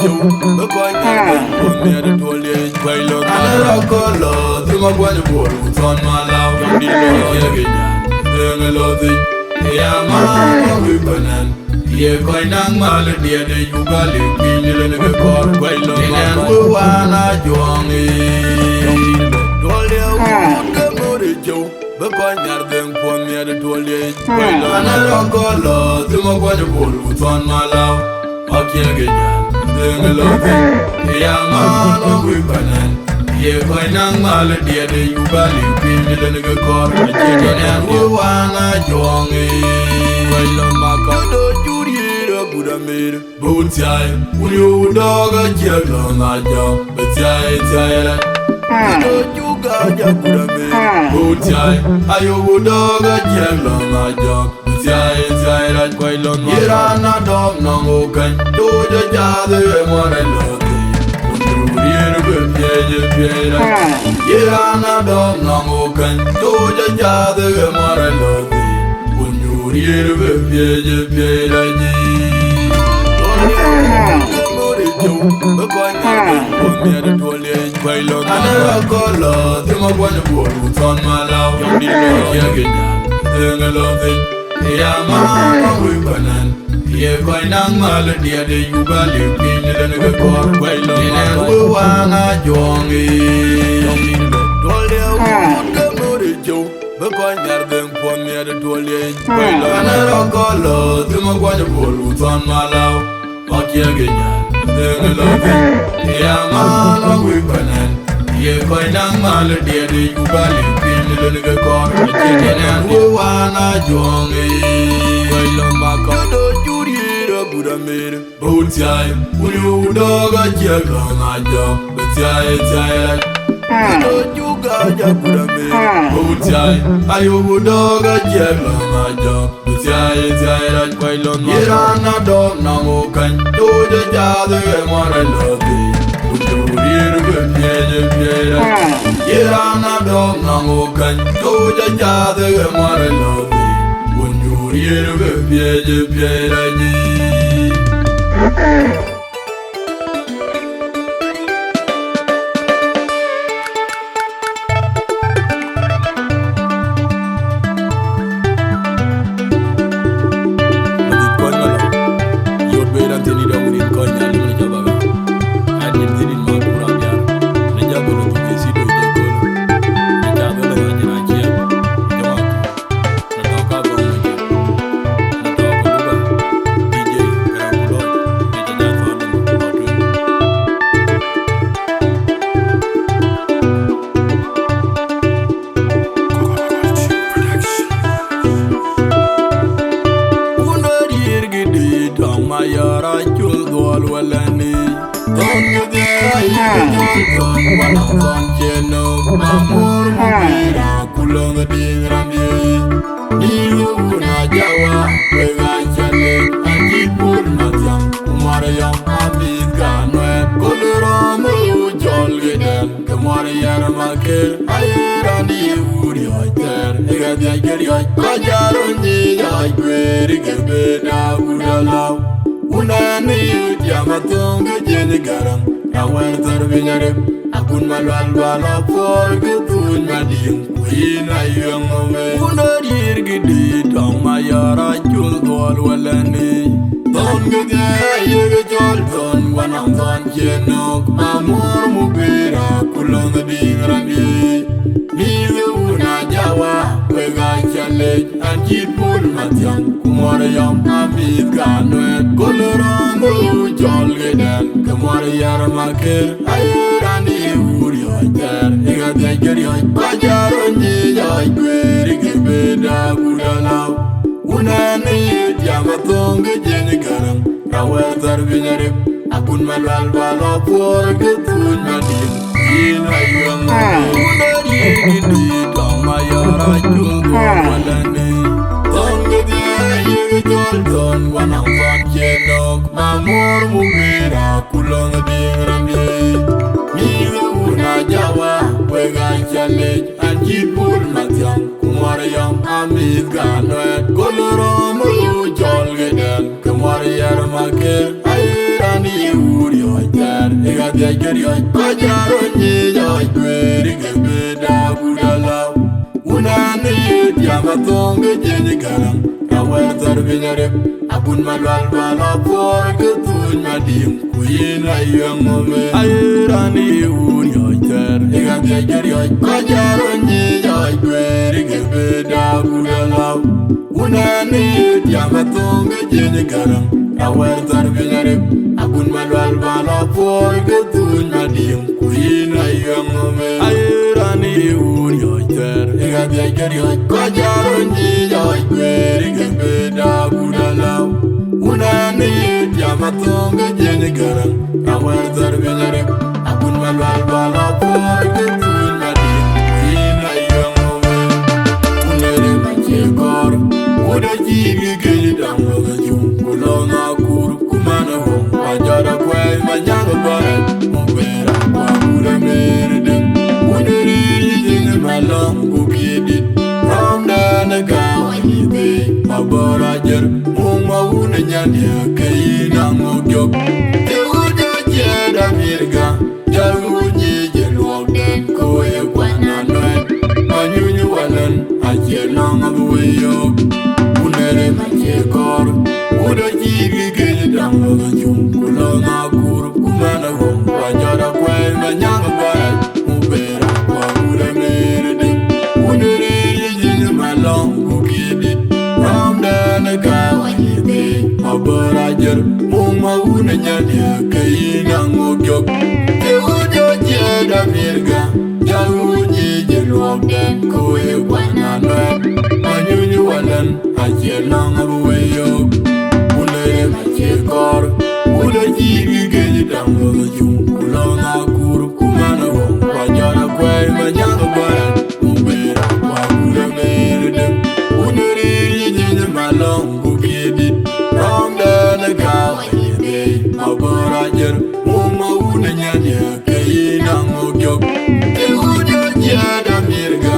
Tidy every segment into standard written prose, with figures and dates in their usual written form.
the coin put me at the toilet, quite low. I color, through my one board, who's on my love, and the again. Then I love it. Yeah, man, we banan. Yeah, quite young malady, and you got it, being a little bit quite low. And we wanna join it. The coin garden for me at the toilet. And I color, through my one board, who's on my love. Okay, again. Then I love it. Yeah, man, we banan. Yeah, quite young malady, and you got it, being a little bit caught. And we wanna join it. I love my car. Buddha made both time. When you dog a jail on my job, but tired. You got your Buddha made both time. I would dog a jail on my job, but tired. Quite long. You're not dog, no more kind. Do the job, the more I love you. You're not dog, no more kind. Do the job, the more I love you. When you hear the coin put me at the toilet, quite low. I never color, through my one board, who's on my love, and the again. Then I love it. Yeah, man, we banan. Yeah, quite young malady, and you got it, being a little bit quite low. And we wanna join it. The coin garden for me at the toilet, quite low. I never color, through my one board, who's on my love. Okay, again. Then I love it. Yeah, man, we banan. Yeah, quite young malady, and you got it, being a little bit caught. And we wanna join it. I love my car. Buddha made both time. When you dog a jail on my job, but tired. You got your Buddha made both time. I would dog a jail on my job. Tired, quite long. You're not dog, no more kind. Do the job, the more I love you. Would you hear good? You're not dog, no more kind. Do the job, the more I love you. Would you hear good? Maker, I tonga jeni garam awer tar binyare abun malwal bala por ketun madim kuyin ayang mome ayirani un yoiter igan tiajer yoy kajaron ni yoy kweri gebeda kudalaw unani tiama tonga jeni garam awer tar binyare abun malwal bala por ketun madim kuyin ayang mome ayirani un yoiter igan tiajer yoy kajaron ni yoy kweri gebeda kudalaw unani tiama tonga jeni garam awer tar binyare abun malwal bala por ketun madim kuyin ayang mome unere machekor uda jigi geji dango jum kulona kur kumana hom ajara kwai manyang barat mobera kwa kure merde unere jigi malong bukidit ramda naga wanyite mabarajer muma una nyanya kaina mogyok te uda jeda mirga jalunyi jelwok den koye kwana noet manyunyu walan ajenang abuweyok unere machekor uda jigi geji dango jum kulona kur kumana hom wajara kwai manyang barat mubera kwa kure merde unere jigi malong bukidit ramda naga wanyite mabarajer muma una nyanya kaina mogyok te uda jeda mirga jalunyi jelwok den koye kwana noet manyunyu walan ajenang abuweyok unere machekor uda jigi geji dango jum kulona kur kumana hom wajara kwai manyang barat mubera kwa kure merde unere jigi malong bukidit ramda naga wanyite mabarajer muma una nyanya kaina mogyok te uda jeda mirga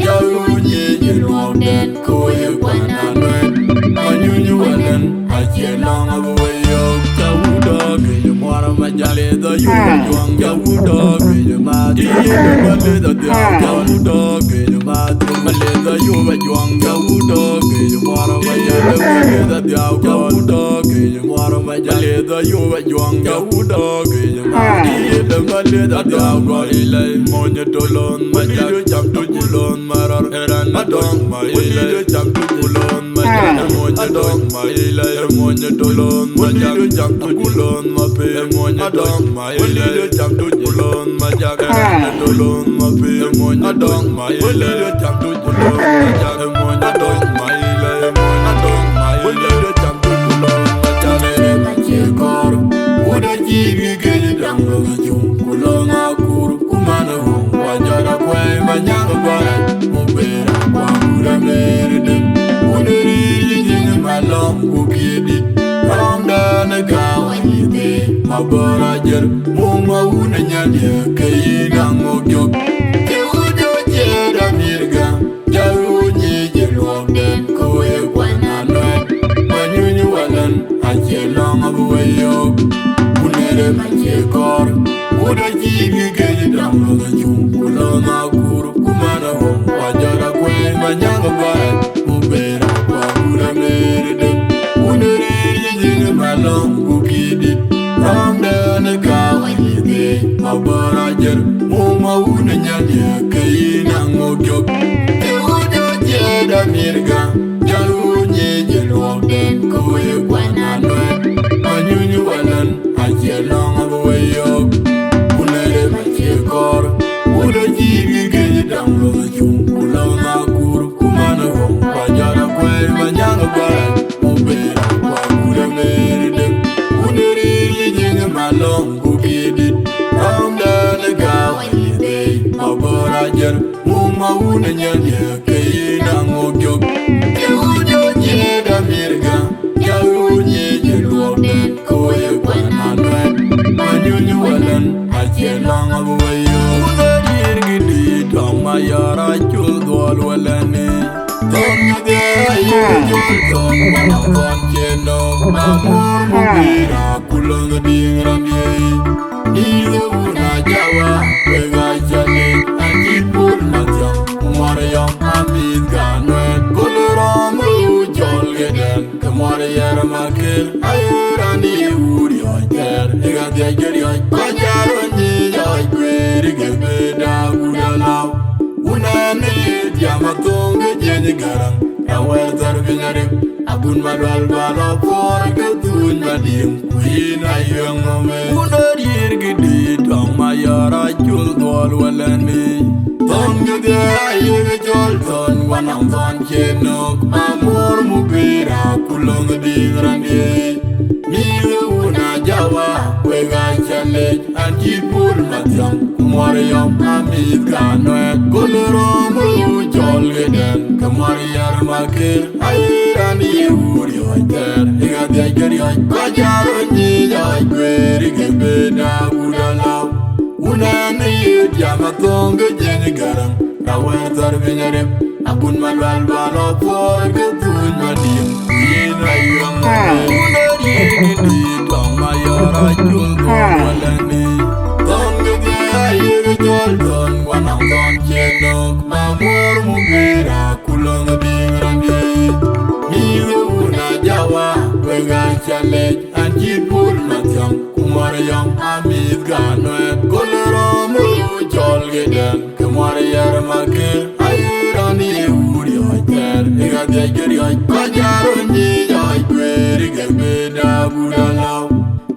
jalunyi jelwok den koye kwana noet manyunyu walan ajenang abuweyok jawuda geji mwara majale da yuwa juang jawuda geji mati yede male da diaw jawuda geji mati male da yuwa juang jawuda geji mwara majale male da diaw jawuda geji mwara majale da yuwa juang jawuda geji mati yede male da diaw goile monye tolon majale jam tujulon marar eran madong maile jam tujulon majale monye dong maile monye tolon majale jam tujulon mape monye dong maile jam tujulon majale tolon mape monye dong maile jam tujulon majale monye dong maile monye dong maile jam tujulon majale machekor uda jigi geji dango jum kulona kur kumana hom wajara kwai manyang barat mobera kwa kure merde unere jigi malong bukidit ramda naga wanyite mabarajer muma una nyanya kaina mogyok te uda jeda mirga jalunyi jelwok den koye kwana noet manyunyu walan ajenang abuweyok unere machekor uda jigi geji dango jum kulona kur kumana hom wajara kwai manyang barat mubera kwa kure merde unere jigi malong bukidit ramda naga wanyite mabarajer muma una nyanya kaina mogyok te uda jeda mirga jalunyi jelwok den koye kwana noet manyunyu walan ajenang abuweyok unere machekor uda jigi geji dango jum kulona kur kumana hom wajara kwai manyang barat mubera kwa kure merde unere jigi malong bukidit ramda naga wanyite mabarajer muma una nyanya kaina mogyok te uda jeda mirga jalunyi jelwok den koye kwana noet manyunyu walan ajenang abuweyok unere jigi tong mayara chul dwal walane tong de ayun jul tong wanakon cheno mamur mubira kulong ding ramye ile una jawa wega chale anjipur matyang umarayam amit ganwet again. Come on, yeah, Makur. Ayurani uri oiter. Ega de geri oi. Pajaroni oi kweri gebeda gudalaw. Unani diamatung jeni garang. Awel tarbinyarip. Abun madwal balo por ketun madim. Queen ayong ome. Unarir gidi tong mayara jul dwal walani. Ton gede ayege jol ton wanang ton chenok. Amor mubira kulong dingrani. Milu una jawa wega challenge anjipul matyam. Kumwariyam amit kanwek kulurom lu jol geden. Kumwariyar Makur ayirani uri oiter. Iga diageri oi kajaro nyi oi kweri gebeda gudalaw. Unani diamatonga jeni garang. Rawer tarbinyarip. Abun malwal balo por ketun madim. Ina yung unani gidi tong mayara jul walani. Tong gidi ayiri jol ton wanang ton chenok. Mamor mubira kulong dingrani. Milu una jawa wega challenge anjipul matyam. Kumwariyam amit ganwet kulurom lu jol geden. Kumwariyar Makur ayirani uri oiter. Iga diageri oi kajaro nyi oi kweri gebeda gudalaw.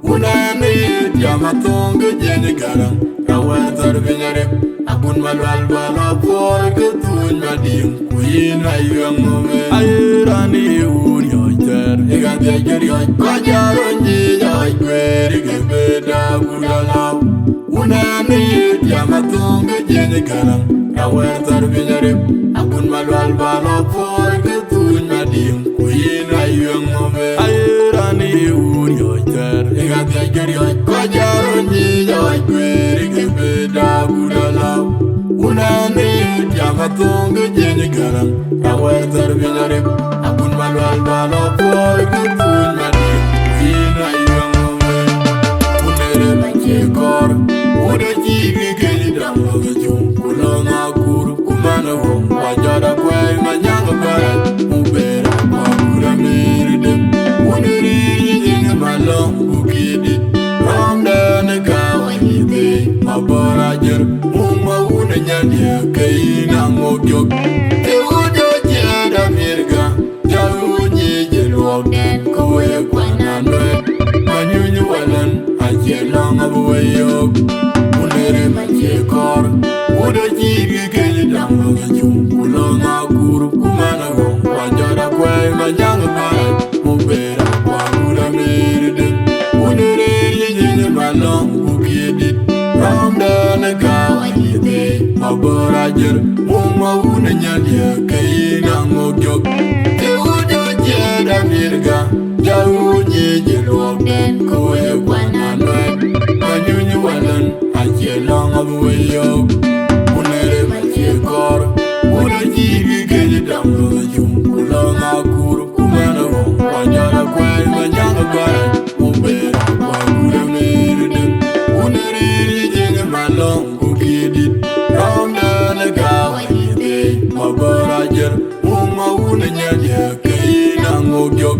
Unani diamatonga jeni garang. Rawer tarbinyarip. Abun malwal balo por ketun madim. Queen ayong ome. Ayirani uri oiter. Iga diageri oi kajaro nyi oi kweri gebeda gudalaw. Unani diamatonga jeni garang. Rawer tarbinyarip. Abun malwal balo por ketun madim. Queen ayong ome. Ayirani uri oiter. Iga diageri oi kajaro nyi oi kweri gebeda gudalaw. Unani diamatonga jeni garang. Rawer tarbinyarip. Abun malwal balo por ketun madim. Queen ayong ome. Unere machekor. Uda jigi geli damlo gejum. Kulong akur kumana wong. Wajada kway manyanga barat. Ubera kwa kura miridem. Unere yinga malong bukidit. Ramda nega wanyite. Mabarajer. Muma una nyandia kaina ngogyok. Te udo jada mirga. Jalu nyeje luogden. Kowe kwa nanwet. Manyunyu walan. Ajelong abuwayok. Unere machekor. Uda jigi geli damlo gejum. Kulong akur kumana wong. Wajada kway manyanga barat. Mubera kwa kura miridem. Unere yinga malong bukidit. Ramda nega wanyite. Mabarajer. Muma una nyandia kaina ngogyok. Te udo jada mirga. Jalu nyeje luogden. Kowe kwa nanwet. Manyunyu walan. Ajelong abuwayok. Unere machekor. Uda jigi geli damlo gejum. Kulong akur kumana wong. Wajada kway manyanga barat. Mubera kwa kura miridem. Unere yinga malong bukidit. Ramda nega wanyite. Mabarajer. Muma una nyandia kaina ngogyok.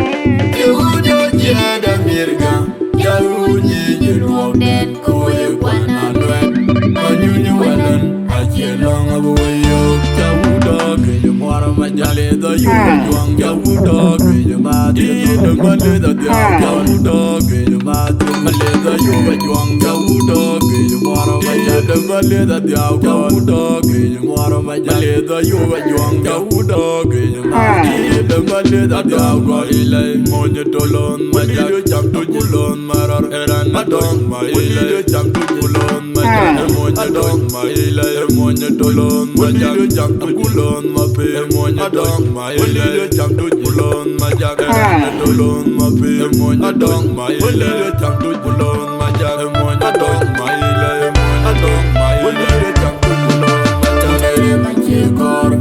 Te udo jada mirga. Jalu nyeje luogden. Kowe kwa nanwet. Manyunyu walan. Ajelong abuwayok. Jawuda kaya mwara majale da yuwa juang. Jawuda kaya mati da male da diang. Jawuda kaya mati male da yuwa juang. Jawuda kaya mwara majale da male da diang. Jawuda kaya mwara majale da yuwa juang. Jawuda kaya mati da male da diang. Kwa ilay monye tolon majale jam to julon marar eran adong ma ilay jam to julon majale monye adong ma ilay monye tolon majale jam to julon ma pe monye adong ma ilay jam to julon majale eran tolon ma pe monye adong ma ilay jam to julon majale monye adong ma ilay monye adong ma ilay jam to julon majale machekor.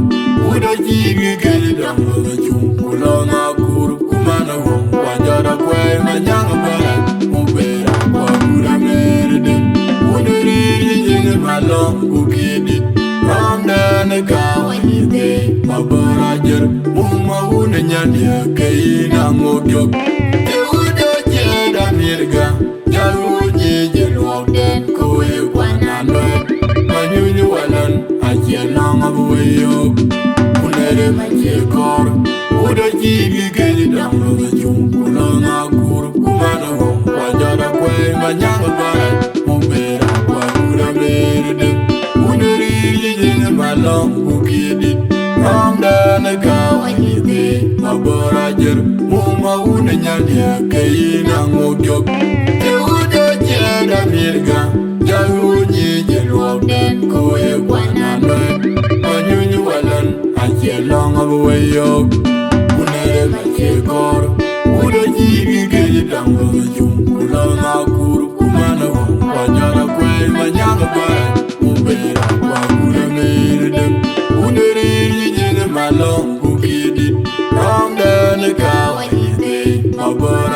Uda jigi geli damlo gejum. Kulong akur kumana wong. Wajada kway manyanga barat. Mubera kwa kura miridem. Unere yinga malong bukidit. Ramda nega wanyite. Mabarajer. Muma una nyandia kaina Aguek. The Udo Jeda Mirga, Jaruji Jelwogden, Koe Wananoe, Manu Walan, Ajelong of Wayok, Unere Majekor, Udo Jibi Gayam, Kulona Gur, Kumana, Wajara Quay, Manyanga Barat, Mubera, Wagura Made, Uneri Malong, Kede, Ram Danaga, Abhor, Muma Wundeen, Kede, Aguek. The Udo Jeda Mirga, Jeziirdit, Koe Wananoe, Manu Walan, Ajelong of Wayok, Unere Majekor, Udo Jibi Gayam, Kulona Gur, Kumana, Wajara Quay, Manyanga Barat, Mubera, Wagura Made, Uneri Malong, Kede, Ram Danaga, Abhor,